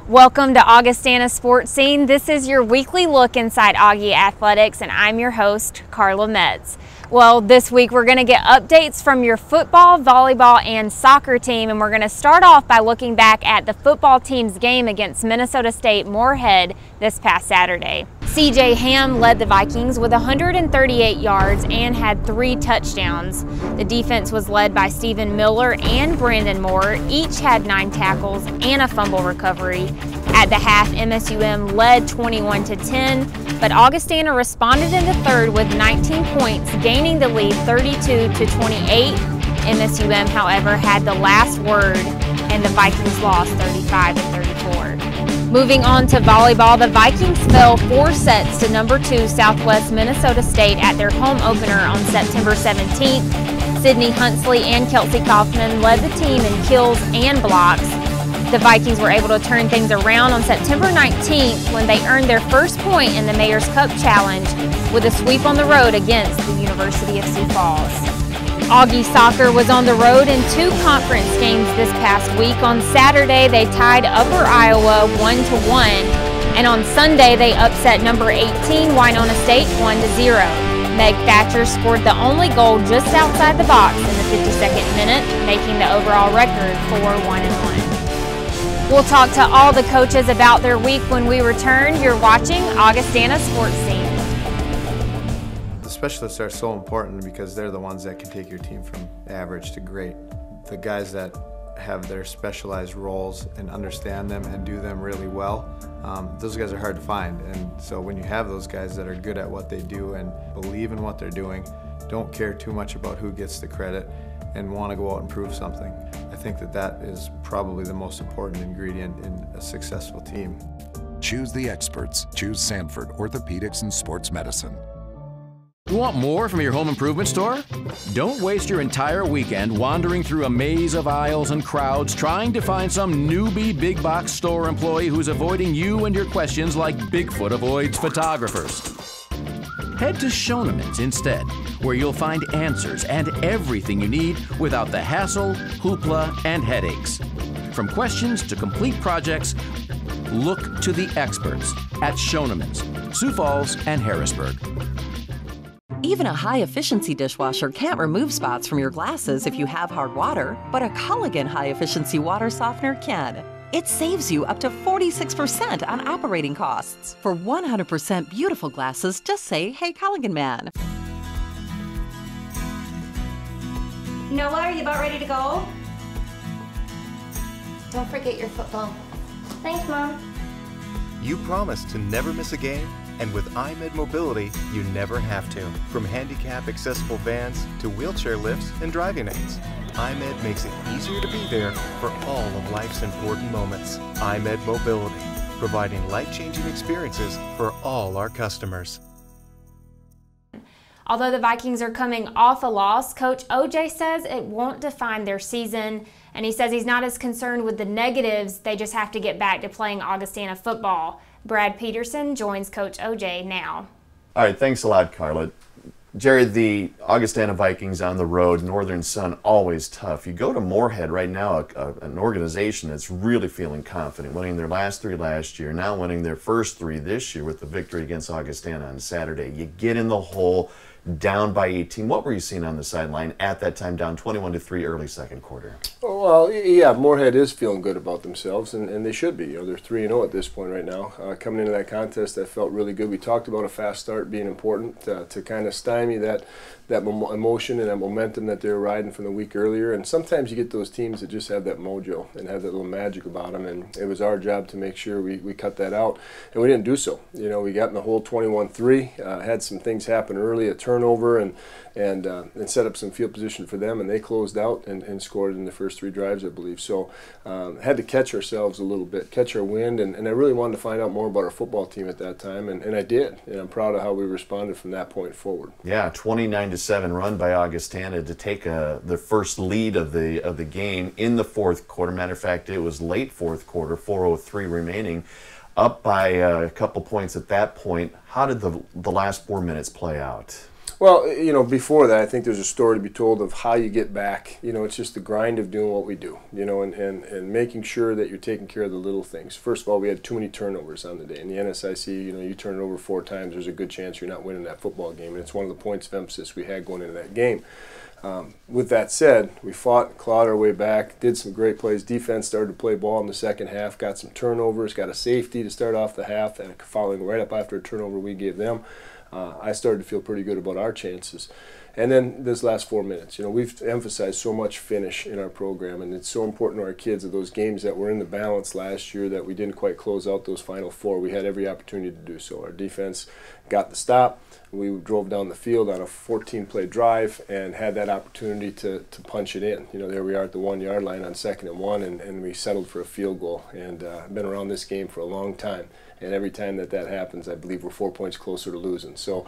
Welcome to Augustana Sportscene. This is your weekly look inside Augie Athletics, and I'm your host, Carla Metts. Well, this week we're going to get updates from your football, volleyball, and soccer team, and we're going to start off by looking back at the football team's game against Minnesota State Moorhead this past Saturday. CJ Ham led the Vikings with 138 yards and had 3 touchdowns. The defense was led by Stephen Miller and Brandon Moore. Each had 9 tackles and a fumble recovery. At the half, MSUM led 21-10, but Augustana responded in the third with 19 points, gaining the lead 32-28. MSUM, however, had the last word, and the Vikings lost 35-34. Moving on to volleyball, the Vikings fell 4 sets to number 2 Southwest Minnesota State at their home opener on September 17th. Sydney Huntsley and Kelsey Kaufman led the team in kills and blocks. The Vikings were able to turn things around on September 19th when they earned their first point in the Mayor's Cup Challenge with a sweep on the road against the University of Sioux Falls. Augie Soccer was on the road in 2 conference games this past week. On Saturday, they tied Upper Iowa 1-1, and on Sunday, they upset number 18 Winona State 1-0. Meg Thatcher scored the only goal just outside the box in the 52nd minute, making the overall record for 1-1. We'll talk to all the coaches about their week when we return. You're watching Augustana Sportscene. The specialists are so important because they're the ones that can take your team from average to great. The guys that have their specialized roles and understand them and do them really well, those guys are hard to find. And so when you have those guys that are good at what they do and believe in what they're doing, don't care too much about who gets the credit, and want to go out and prove something, I think that is probably the most important ingredient in a successful team. Choose the experts. Choose Sanford Orthopedics and Sports Medicine. You want more from your home improvement store? Don't waste your entire weekend wandering through a maze of aisles and crowds trying to find some newbie big box store employee who's avoiding you and your questions like Bigfoot avoids photographers. Head to Schoenemann's instead, where you'll find answers and everything you need without the hassle, hoopla, and headaches. From questions to complete projects, look to the experts at Schoenemann's, Sioux Falls, and Harrisburg. Even a high-efficiency dishwasher can't remove spots from your glasses if you have hard water, but a Culligan high-efficiency water softener can. It saves you up to 46% on operating costs. For 100% beautiful glasses, just say, "Hey, Culligan man." Noah, are you about ready to go? Don't forget your football. Thanks, Mom. You promised to never miss a game, and with iMed Mobility, you never have to. From handicap accessible vans to wheelchair lifts and driving aids, iMed makes it easier to be there for all of life's important moments. iMed Mobility, providing life-changing experiences for all our customers. Although the Vikings are coming off a loss, Coach OJ says it won't define their season, and he says he's not as concerned with the negatives. They just have to get back to playing Augustana football. Brad Peterson joins Coach OJ now. All right, thanks a lot, Carla. Jerry, the Augustana Vikings on the road, Northern Sun, always tough. You go to Moorhead right now, an organization that's really feeling confident, winning their last 3 last year, now winning their first 3 this year with the victory against Augustana on Saturday. You get in the hole, down by 18. What were you seeing on the sideline at that time, down 21-3 early second quarter? Well, yeah, Moorhead is feeling good about themselves, and they should be. You know, they're 3-0 at this point right now. Coming into that contest, that felt really good. We talked about a fast start being important to kind of stymie that emotion and that momentum that they were riding from the week earlier. And sometimes you get those teams that just have that mojo and have that little magic about them, and it was our job to make sure we cut that out, and we didn't do so. You know, we got in the hole 21-3, had some things happen early, a turnover, and set up some field position for them, and they closed out and scored in the first 3 drives, I believe. So had to catch ourselves a little bit, catch our wind, and I really wanted to find out more about our football team at that time, and I did, and I'm proud of how we responded from that point forward. Yeah, 29-7 run by Augustana to take the first lead of the game in the fourth quarter. Matter of fact, it was late fourth quarter, 4:03 remaining, up by a couple points at that point. How did the last 4 minutes play out? Well, you know, before that, I think there's a story to be told of how you get back. You know, it's just the grind of doing what we do, you know, and making sure that you're taking care of the little things. First of all, we had too many turnovers on the day. In the NSIC, you know, you turn it over 4 times, there's a good chance you're not winning that football game. And it's one of the points of emphasis we had going into that game. With that said, we fought, clawed our way back, did some great plays. Defense started to play ball in the second half, got some turnovers, got a safety to start off the half, and following right up after a turnover we gave them. I started to feel pretty good about our chances. And then this last 4 minutes, you know, we've emphasized so much finish in our program, and it's so important to our kids of those games that were in the balance last year that we didn't quite close out those final 4. We had every opportunity to do so. Our defense got the stop. We drove down the field on a 14-play drive and had that opportunity to punch it in. You know, there we are at the 1-yard line on 2nd and 1, and we settled for a field goal. And I've been around this game for a long time. And every time that happens, I believe we're 4 points closer to losing. So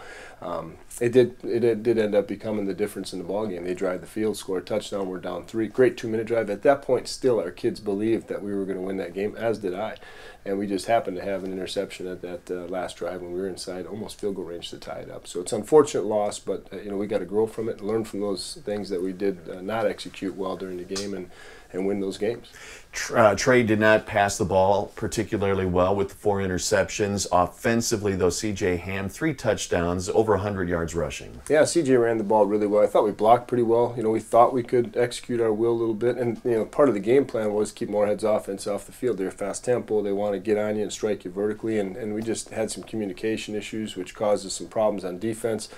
it did end up becoming the difference in the ballgame. They drive the field, score a touchdown, we're down 3. Great 2-minute drive. At that point, still, our kids believed that we were going to win that game, as did I. And we just happened to have an interception at that last drive when we were inside almost field goal range to tie it up. So it's an unfortunate loss, but you know, we got to grow from it and learn from those things that we did not execute well during the game and win those games. Trey did not pass the ball particularly well with the 4 interceptions. Offensively, though, C.J. Ham, 3 touchdowns, over 100 yards rushing. Yeah, C.J. ran the ball really well. I thought we blocked pretty well. You know, we thought we could execute our will a little bit. And, you know, part of the game plan was keep Moorhead's offense off the field. They're fast tempo. They want to get on you and strike you vertically. And we just had some communication issues, which caused us some problems on defense.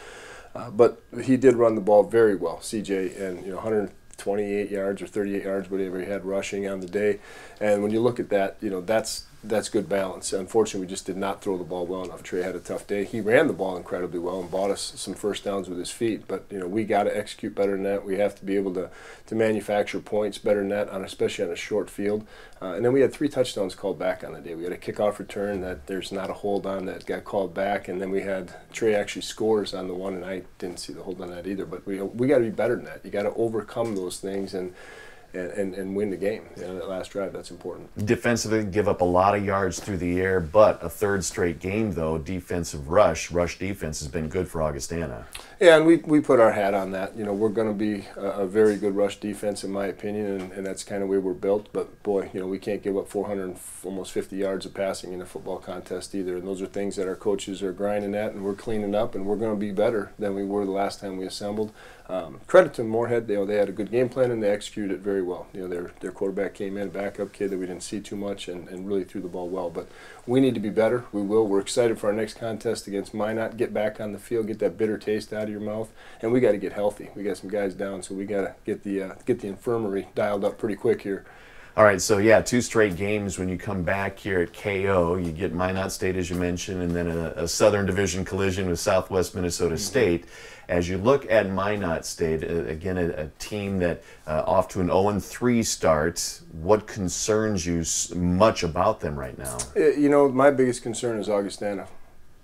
But he did run the ball very well, C.J., and, you know, 128 yards or 38 yards, whatever he had rushing on the day. And when you look at that, you know, that's good balance. Unfortunately, we just did not throw the ball well enough. Trey had a tough day. He ran the ball incredibly well and bought us some first downs with his feet. But, you know, we got to execute better than that. We have to be able to manufacture points better than that, especially on a short field. And then we had 3 touchdowns called back on the day. We had a kickoff return that there's not a hold on that got called back. And then we had Trey actually scores on the one, and I didn't see the hold on that either. But we got to be better than that. You got to overcome those things and win the game. You know, that last drive, that's important. Defensively, give up a lot of yards through the air, but a 3rd straight game, though, defensive rush defense has been good for Augustana. Yeah, and we put our hat on that. You know, we're going to be a very good rush defense, in my opinion, and that's kind of where we're built. But, boy, you know, we can't give up 450 yards of passing in a football contest either. And those are things that our coaches are grinding at, and we're cleaning up, and we're going to be better than we were the last time we assembled. Credit to Moorhead. You know, they had a good game plan, and they executed it very well. You know, their quarterback came in, backup kid that we didn't see too much, and really threw the ball well. But we need to be better. We will. We're excited for our next contest against Minot. Get back on the field, get that bitter taste out of your mouth, and we got to get healthy. We got some guys down, so we got to get the infirmary dialed up pretty quick here. All right, so yeah, 2 straight games when you come back here at KO. You get Minot State, as you mentioned, and then a Southern Division collision with Southwest Minnesota State. As you look at Minot State, again, a team that off to an 0-3 start, what concerns you much about them right now? You know, my biggest concern is Augustana.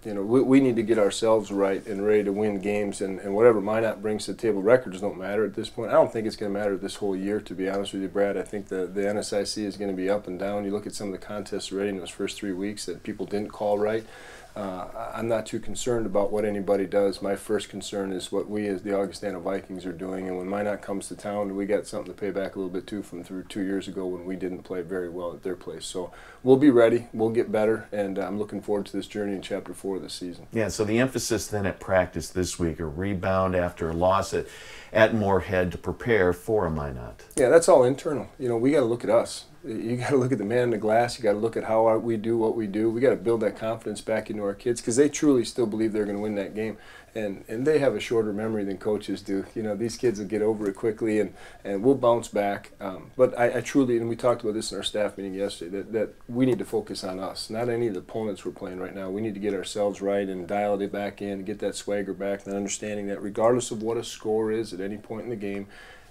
You know, we need to get ourselves right and ready to win games, and whatever Minot brings to the table, records don't matter at this point. I don't think it's going to matter this whole year, to be honest with you, Brad. I think the NSIC is going to be up and down. You look at some of the contests already in those first 3 weeks that people didn't call right. I'm not too concerned about what anybody does. My first concern is what we as the Augustana Vikings are doing, and when Minot comes to town, we got something to pay back a little bit too from through 2 years ago when we didn't play very well at their place. So we'll be ready, we'll get better, and I'm looking forward to this journey in Chapter 4 of this season. Yeah, so the emphasis then at practice this week, a rebound after a loss at Moorhead to prepare for a Minot. Yeah, that's all internal. You know, we got to look at us. You got to look at the man in the glass. You got to look at how we do what we do. We got to build that confidence back into our kids because they truly still believe they're going to win that game. And they have a shorter memory than coaches do. You know, these kids will get over it quickly, and we'll bounce back. But I truly, and we talked about this in our staff meeting yesterday, that we need to focus on us, not any of the opponents we're playing right now. We need to get ourselves right and dial it back in, get that swagger back, and understanding that regardless of what a score is at any point in the game,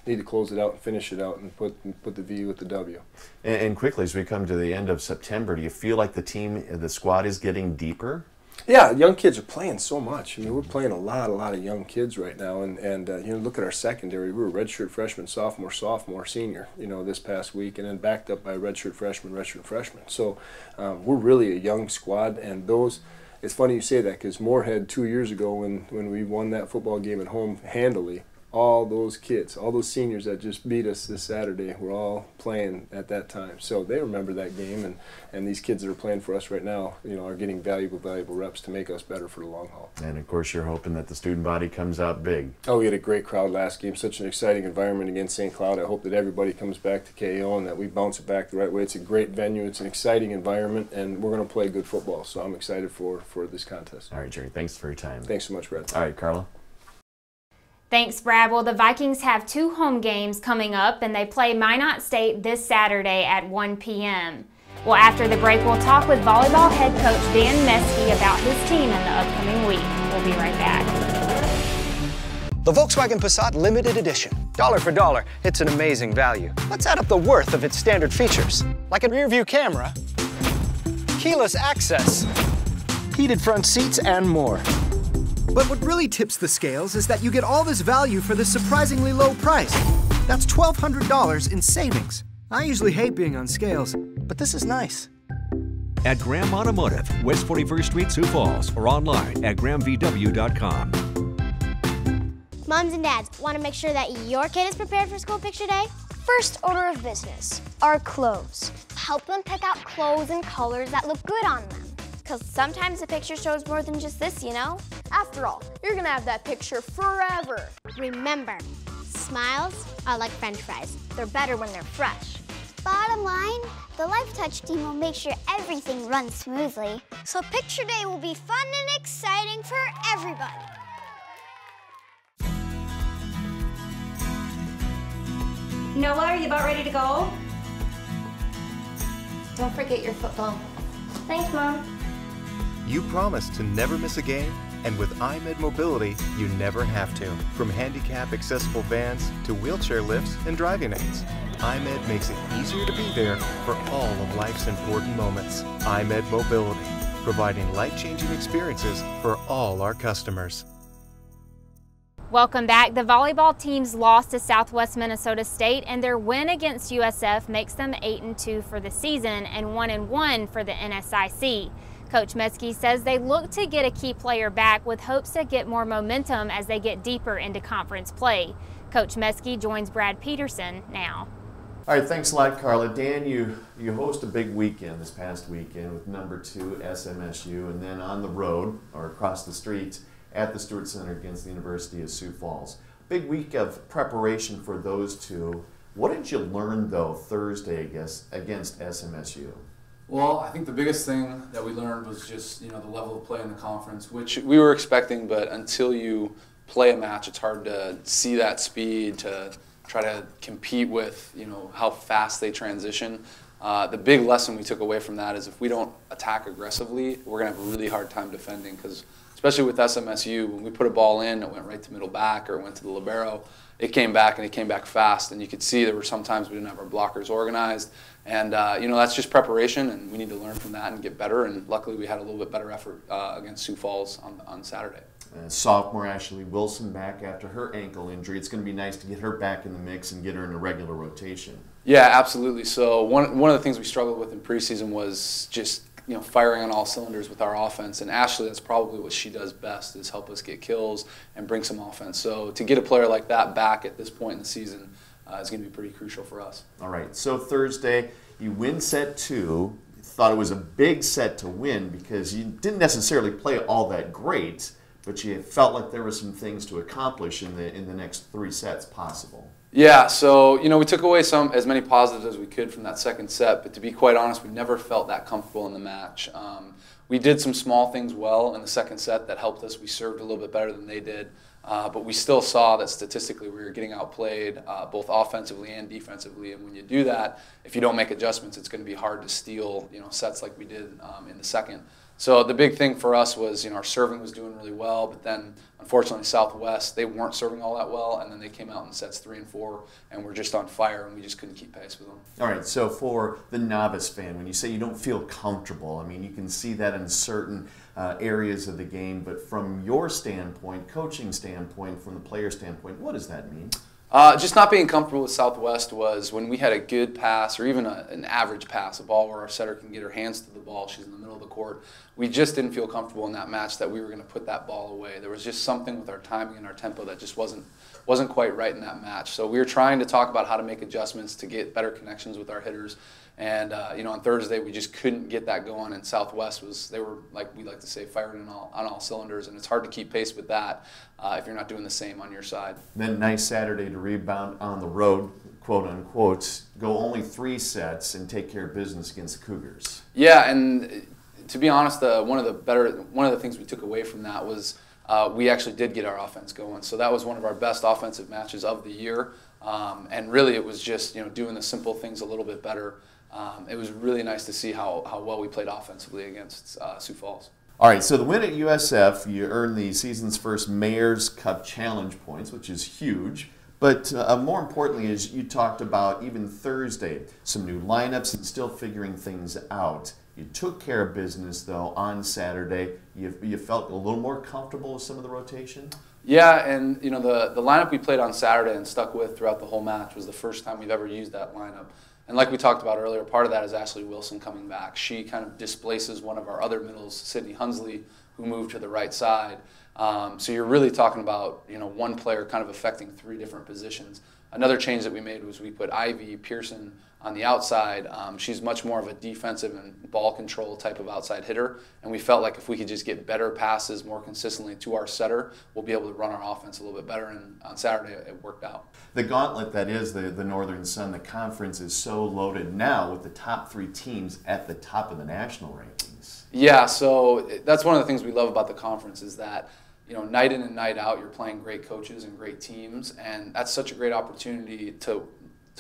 need to close it out and finish it out and put the V with the W. And quickly, as we come to the end of September, do you feel like the squad is getting deeper? Yeah, young kids are playing so much. I mean, we're playing a lot of young kids right now, and you know, look at our secondary. We were redshirt freshman, sophomore, senior, you know, this past week, and then backed up by redshirt freshman. So we're really a young squad, and those. it's funny you say that, because Moorhead 2 years ago when we won that football game at home handily, all those kids, all those seniors that just beat us this Saturday were all playing at that time. So they remember that game, and these kids that are playing for us right now, you know, are getting valuable reps to make us better for the long haul. And of course you're hoping that the student body comes out big. Oh, we had a great crowd last game, such an exciting environment against St. Cloud. I hope that everybody comes back to KO and that we bounce it back the right way. It's a great venue, it's an exciting environment, and we're going to play good football. So I'm excited for this contest. All right, Jerry, thanks for your time. Thanks so much, Brad. All right, Carla. Thanks, Brad. Well, the Vikings have 2 home games coming up, and they play Minot State this Saturday at 1 p.m. Well, after the break, we'll talk with volleyball head coach Dan Meske about his team in the upcoming week. We'll be right back. The Volkswagen Passat Limited Edition. Dollar for dollar, it's an amazing value. Let's add up the worth of its standard features, like a rear-view camera, keyless access, heated front seats, and more. But what really tips the scales is that you get all this value for this surprisingly low price. That's $1,200 in savings. I usually hate being on scales, but this is nice. At Graham Automotive, West 41st Street, Sioux Falls, or online at grahamvw.com. Moms and dads, want to make sure that your kid is prepared for school picture day? First order of business are clothes. Help them pick out clothes and colors that look good on them. Because sometimes a picture shows more than just this, you know? After all, you're gonna have that picture forever. Remember, smiles are like French fries. They're better when they're fresh. Bottom line, the Life Touch team will make sure everything runs smoothly. So picture day will be fun and exciting for everybody. Noah, are you about ready to go? Don't forget your football. Thanks, Mom. You promised to never miss a game, and with iMed Mobility, you never have to. From handicap-accessible vans to wheelchair lifts and driving aids, iMed makes it easier to be there for all of life's important moments. iMed Mobility, providing life-changing experiences for all our customers. Welcome back. The volleyball teams lost to Southwest Minnesota State, and their win against USF makes them 8-2 for the season and 1-1 for the NSIC. Coach Meske says they look to get a key player back with hopes to get more momentum as they get deeper into conference play. Coach Meske joins Brad Peterson now. All right, thanks a lot, Carla. Dan, you host a big weekend this past weekend with #2 SMSU, and then on the road or across the street at the Stewart Center against the University of Sioux Falls. Big week of preparation for those two. What did you learn, though, Thursday against SMSU? Well, I think the biggest thing that we learned was just, the level of play in the conference, which we were expecting, but until you play a match, it's hard to see that speed, to try to compete with, how fast they transition. The big lesson we took away from that is if we don't attack aggressively, we're going to have a really hard time defending, because especially with SMSU, when we put a ball in, it went right to middle back or it went to the libero, it came back, and it came back fast, and you could see there were some times we didn't have our blockers organized, and that's just preparation, and we need to learn from that and get better, and luckily we had a little bit better effort against Sioux Falls on Saturday. Sophomore Ashley Wilson back after her ankle injury. It's going to be nice to get her back in the mix and get her in a regular rotation. Yeah, absolutely. So one of the things we struggled with in preseason was just firing on all cylinders with our offense, and Ashley, that's probably what she does best, is help us get kills and bring some offense. So to get a player like that back at this point in the season is going to be pretty crucial for us. All right, so Thursday you win set 2. You thought it was a big set to win because you didn't necessarily play all that great, but you felt like there were some things to accomplish in the next 3 sets possible. Yeah, so we took away as many positives as we could from that second set, but to be quite honest, we never felt that comfortable in the match. We did some small things well in the second set that helped us. We served a little bit better than they did, but we still saw that statistically we were getting outplayed both offensively and defensively, and when you do that, if you don't make adjustments, it's going to be hard to steal sets like we did in the second. So the big thing for us was, our serving was doing really well, but then unfortunately Southwest, they weren't serving all that well, and then they came out in sets 3 and 4, and we're just on fire, and we just couldn't keep pace with them. All right, so for the novice fan, when you say you don't feel comfortable, I mean, you can see that in certain areas of the game, but from your standpoint, coaching standpoint, from the player standpoint, what does that mean? Just not being comfortable with Southwest was when we had a good pass or even an average pass, a ball where our setter can get her hands to the ball, she's in the middle of the court. We just didn't feel comfortable in that match that we were going to put that ball away. There was just something with our timing and our tempo that just wasn't quite right in that match. So we were trying to talk about how to make adjustments to get better connections with our hitters. And on Thursday we just couldn't get that going. And Southwest they were, like we like to say, firing on all cylinders. And it's hard to keep pace with that if you're not doing the same on your side. Then nice Saturday to rebound on the road, quote unquote. Go only 3 sets and take care of business against the Cougars. Yeah, and to be honest, one of the things we took away from that was we actually did get our offense going. So that was one of our best offensive matches of the year. And really it was just doing the simple things a little bit better. It was really nice to see how well we played offensively against Sioux Falls. All right, so the win at USF, you earned the season's first Mayor's Cup Challenge points, which is huge. But more importantly, as you talked about even Thursday, some new lineups and still figuring things out. You took care of business, though, on Saturday. You felt a little more comfortable with some of the rotation? Yeah, and the lineup we played on Saturday and stuck with throughout the whole match was the first time we've ever used that lineup. And like we talked about earlier, part of that is Ashley Wilson coming back. She kind of displaces one of our other middles, Sydney Hunsley, who moved to the right side. So you're really talking about one player kind of affecting 3 different positions. Another change that we made was we put Ivy Peterson on the outside. She's much more of a defensive and ball control type of outside hitter, and we felt like if we could just get better passes more consistently to our setter, we'll be able to run our offense a little bit better, and on Saturday it worked out. The gauntlet that is the Northern Sun, the conference is so loaded now with the top 3 teams at the top of the national rankings. Yeah, so that's one of the things we love about the conference is that night in and night out you're playing great coaches and great teams, and that's such a great opportunity to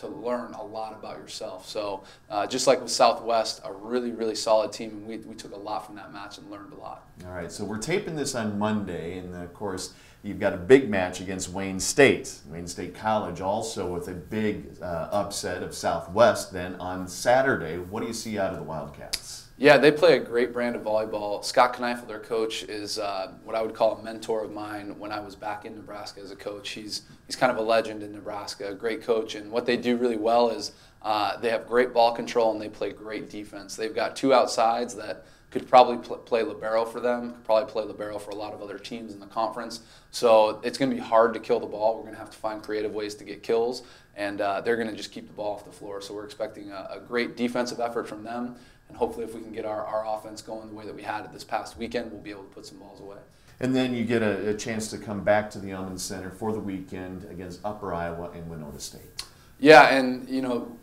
learn a lot about yourself. So just like with Southwest, a really, really solid team, and we took a lot from that match and learned a lot. All right, so we're taping this on Monday, and of course you've got a big match against Wayne State. Wayne State College also with a big upset of Southwest then on Saturday. What do you see out of the Wildcats? Yeah, they play a great brand of volleyball. Scott Kneifel, their coach, is what I would call a mentor of mine when I was back in Nebraska as a coach. He's kind of a legend in Nebraska, a great coach, and what they do really well is they have great ball control and they play great defense. They've got 2 outsides that could probably play libero for them, could probably play libero for a lot of other teams in the conference. So it's going to be hard to kill the ball. We're going to have to find creative ways to get kills, and they're going to just keep the ball off the floor. So we're expecting a great defensive effort from them. And hopefully if we can get our offense going the way that we had it this past weekend, we'll be able to put some balls away. And then you get a chance to come back to the Elman Center for the weekend against Upper Iowa and Winona State. Yeah, and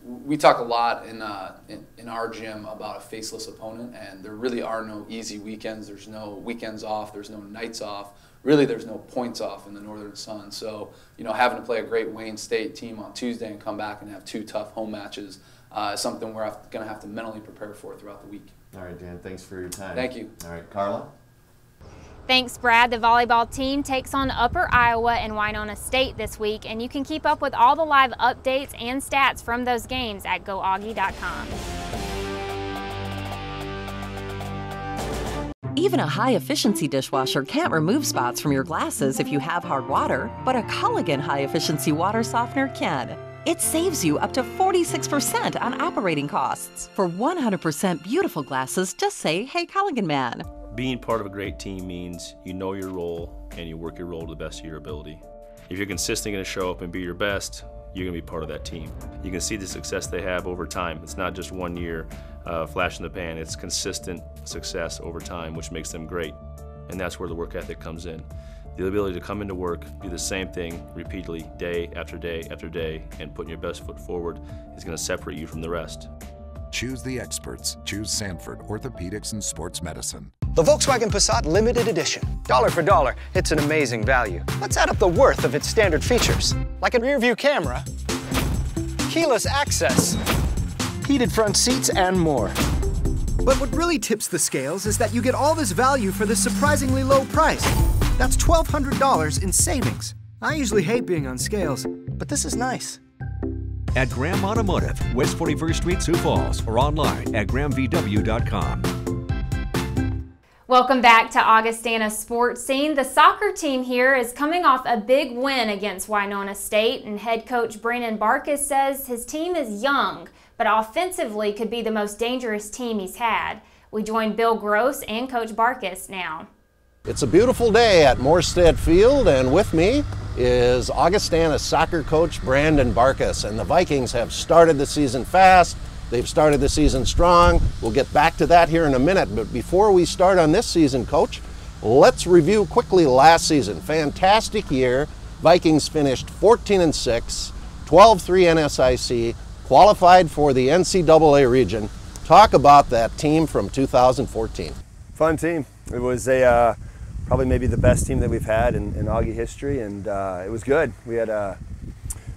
we talk a lot in our gym about a faceless opponent, and there really are no easy weekends. There's no weekends off. There's no nights off. Really, there's no points off in the Northern Sun. So having to play a great Wayne State team on Tuesday and come back and have 2 tough home matches is something we're going to have to mentally prepare for throughout the week. All right, Dan, thanks for your time. Thank you. All right, Carla? Thanks, Brad. The volleyball team takes on Upper Iowa and Winona State this week, and you can keep up with all the live updates and stats from those games at GoAugie.com. Even a high-efficiency dishwasher can't remove spots from your glasses if you have hard water, but a Culligan high-efficiency water softener can. It saves you up to 46% on operating costs. For 100% beautiful glasses, just say, "Hey, Culligan man." Being part of a great team means you know your role and you work your role to the best of your ability. If you're consistently going to show up and be your best, you're going to be part of that team. You can see the success they have over time. It's not just 1 year flash in the pan. It's consistent success over time, which makes them great. And that's where the work ethic comes in. The ability to come into work, do the same thing repeatedly day after day after day, and putting your best foot forward is going to separate you from the rest. Choose the experts. Choose Sanford Orthopedics and Sports Medicine. The Volkswagen Passat Limited Edition. Dollar for dollar, it's an amazing value. Let's add up the worth of its standard features, like a rear-view camera, keyless access, heated front seats, and more. But what really tips the scales is that you get all this value for this surprisingly low price. That's $1,200 in savings. I usually hate being on scales, but this is nice. At Graham Automotive, West 41st Street, Sioux Falls, or online at grahamvw.com. Welcome back to Augustana Sportscene. The soccer team here is coming off a big win against Winona State, and head coach Brandon Barkus says his team is young, but offensively could be the most dangerous team he's had. We join Bill Gross and Coach Barkus now. It's a beautiful day at Morstead Field, and with me is Augustana soccer coach Brandon Barkus. And the Vikings have started the season fast. They've started the season strong. We'll get back to that here in a minute, but before we start on this season, Coach, let's review quickly last season. Fantastic year. Vikings finished 14-6, 12-3 NSIC, qualified for the NCAA region. Talk about that team from 2014. Fun team. It was probably maybe the best team that we've had in Augie history, and it was good. We had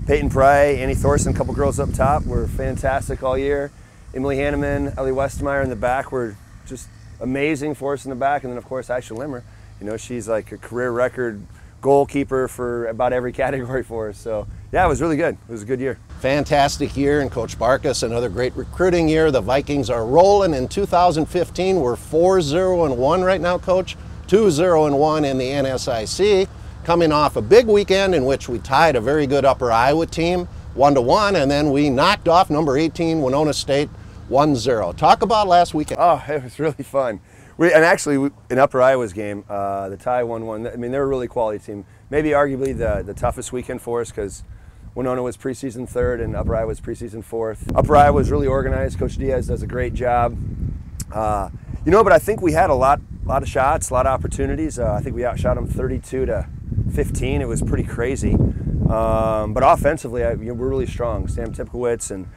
Peyton Pry, Annie Thorson, a couple girls up top were fantastic all year. Emily Hanneman, Ellie Westmeyer in the back were just amazing for us in the back. And then, of course, Aisha Limmer. You know, she's like a career record goalkeeper for about every category for us. So, yeah, it was really good. It was a good year. Fantastic year, and Coach Barkus, another great recruiting year. The Vikings are rolling in 2015. We're 4-0-1 right now, Coach. 2-0-1 in the NSIC. Coming off a big weekend in which we tied a very good Upper Iowa team 1-1, and then we knocked off number 18 Winona State 1-0. Talk about last weekend. Oh, it was really fun. And actually, in Upper Iowa's game, the tie 1-1. I mean, they're a really quality team. Maybe arguably the toughest weekend for us because Winona was preseason third and Upper Iowa was preseason fourth. Upper Iowa was really organized. Coach Diaz does a great job. You know, but I think we had a lot of shots, a lot of opportunities. I think we outshot them 32-15. It was pretty crazy. But offensively, we're really strong. Sam Tipkowitz and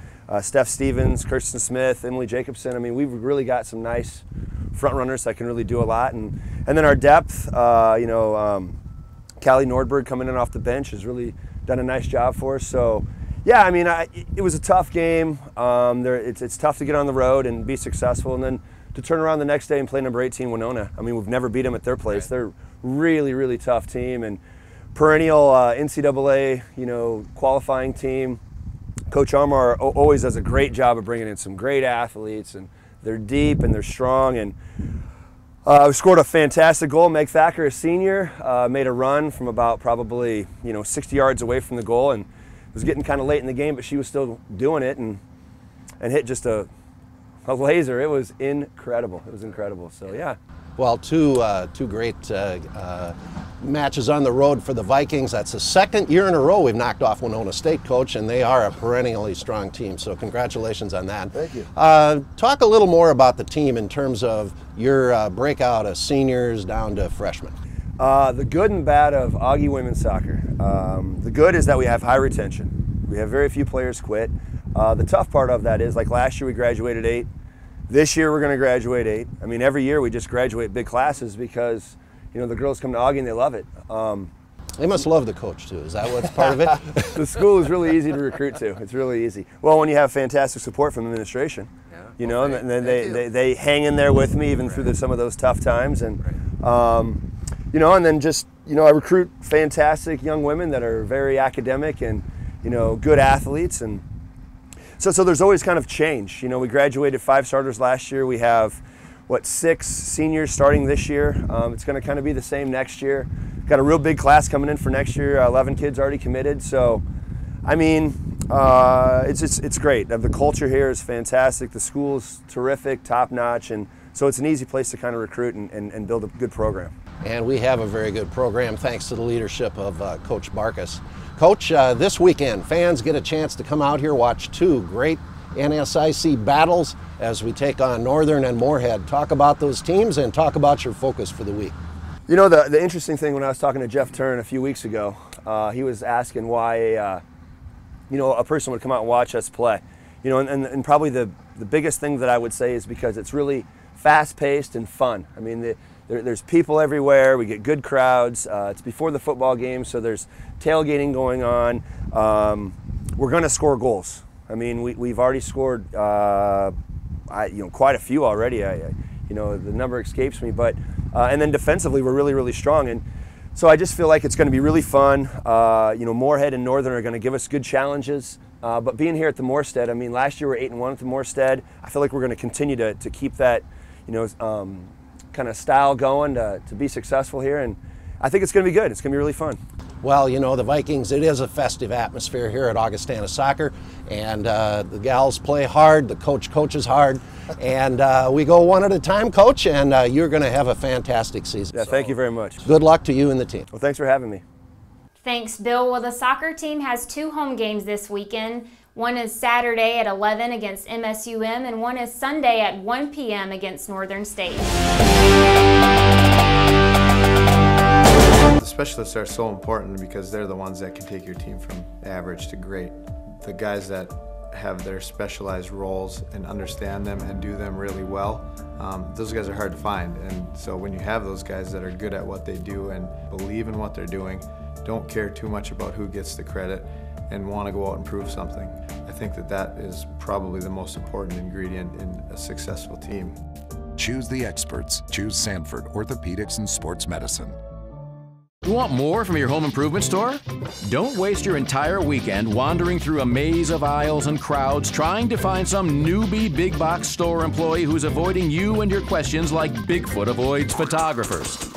Steph Stevens, Kirsten Smith, Emily Jacobson. I mean, we've really got some nice front runners that can really do a lot. And then our depth, Callie Nordberg coming in off the bench has really done a nice job for us. So, yeah, I mean, it was a tough game. It's tough to get on the road and be successful, and then to turn around the next day and play number 18 Winona. I mean, we've never beat them at their place. Right. They're really, really tough team and perennial NCAA, qualifying team. Coach Armar always does a great job of bringing in some great athletes, and they're deep and they're strong. And we scored a fantastic goal. Meg Thacker, a senior, made a run from about probably 60 yards away from the goal, and it was getting kind of late in the game, but she was still doing it and hit just a laser. It was incredible. It was incredible. So yeah. Well, two great matches on the road for the Vikings. That's the second year in a row we've knocked off Winona State, Coach, and they are a perennially strong team. So congratulations on that. Thank you. Talk a little more about the team in terms of your breakout of seniors down to freshmen. The good and bad of Augie women's soccer. The good is that we have high retention. We have very few players quit. The tough part of that is, like last year we graduated 8. This year we're going to graduate 8. I mean, every year we just graduate big classes because, the girls come to Augie and they love it. They must love the coach too. Is that what's part of it? The school is really easy to recruit to. It's really easy. Well, when you have fantastic support from the administration, and then they hang in there with me even through some of those tough times. And, and then just, I recruit fantastic young women that are very academic and, good athletes. And so there's always kind of change. We graduated 5 starters last year. We have, 6 seniors starting this year. It's going to kind of be the same next year. Got a real big class coming in for next year. 11 kids already committed. So, I mean, it's great. The culture here is fantastic. The school's terrific, top notch, and so it's an easy place to kind of recruit and build a good program. And we have a very good program thanks to the leadership of Coach Barkus. Coach, this weekend, fans get a chance to come out here, watch 2 great NSIC battles as we take on Northern and Moorhead. Talk about those teams and talk about your focus for the week. The interesting thing, when I was talking to Jeff Turn a few weeks ago, he was asking why a person would come out and watch us play. And probably the biggest thing that I would say is because it's really fast-paced and fun. I mean, there's people everywhere. We get good crowds. It's before the football game, so there's tailgating going on. We're going to score goals. I mean, we've already scored, quite a few already. The number escapes me, but and then defensively we're really, really strong. And so I just feel like it's going to be really fun. Moorhead and Northern are going to give us good challenges. But being here at the Morstead, I mean, last year we were 8-1 at the Morstead. I feel like we're going to continue to keep that, kind of style going to be successful here, and I think it's going to be good. It's going to be really fun. Well, you know, the Vikings, it is a festive atmosphere here at Augustana Soccer, and the gals play hard, the coach coaches hard, and we go one at a time, Coach, and you're going to have a fantastic season. Yeah, thank you very much. Good luck to you and the team. Well, thanks for having me. Thanks, Bill. Well, the soccer team has 2 home games this weekend. One is Saturday at 11 against MSUM, and one is Sunday at 1 p.m. against Northern State. The specialists are so important because they're the ones that can take your team from average to great. The guys that have their specialized roles and understand them and do them really well, those guys are hard to find. And so when you have those guys that are good at what they do and believe in what they're doing, don't care too much about who gets the credit, and want to go out and prove something, I think that that is probably the most important ingredient in a successful team. Choose the experts. Choose Sanford Orthopedics and Sports Medicine. You want more from your home improvement store? Don't waste your entire weekend wandering through a maze of aisles and crowds trying to find some newbie big box store employee who's avoiding you and your questions like Bigfoot avoids photographers.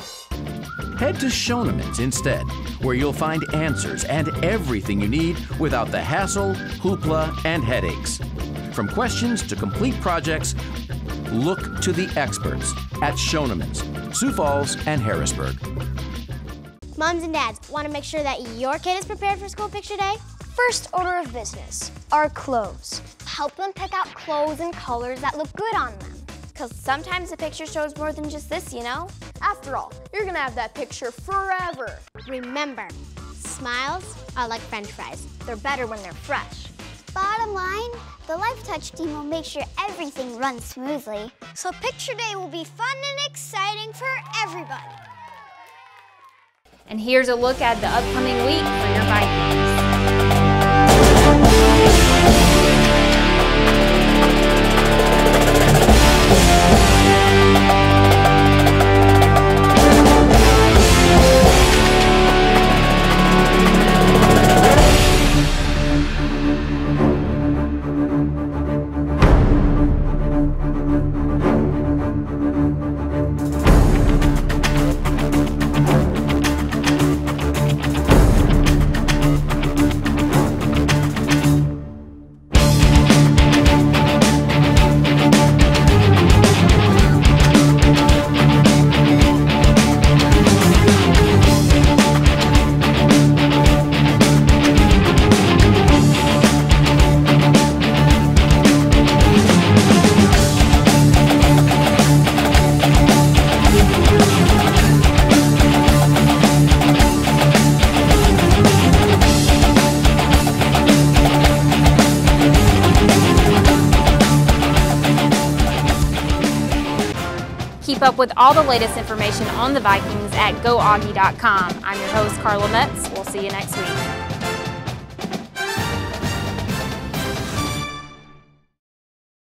Head to Schoenemann's instead, where you'll find answers and everything you need without the hassle, hoopla, and headaches. From questions to complete projects, look to the experts at Schoenemann's, Sioux Falls and Harrisburg. Moms and dads, want to make sure that your kid is prepared for school picture day? First order of business, our clothes. Help them pick out clothes and colors that look good on them. Because sometimes the picture shows more than just this, you know? After all, you're gonna have that picture forever. Remember, smiles are like French fries. They're better when they're fresh. Bottom line, the Life Touch team will make sure everything runs smoothly. So picture day will be fun and exciting for everybody. And here's a look at the upcoming week for your Vikings. Keep up with all the latest information on the Vikings at GoAugie.com. I'm your host, Carla Metts. We'll see you next week.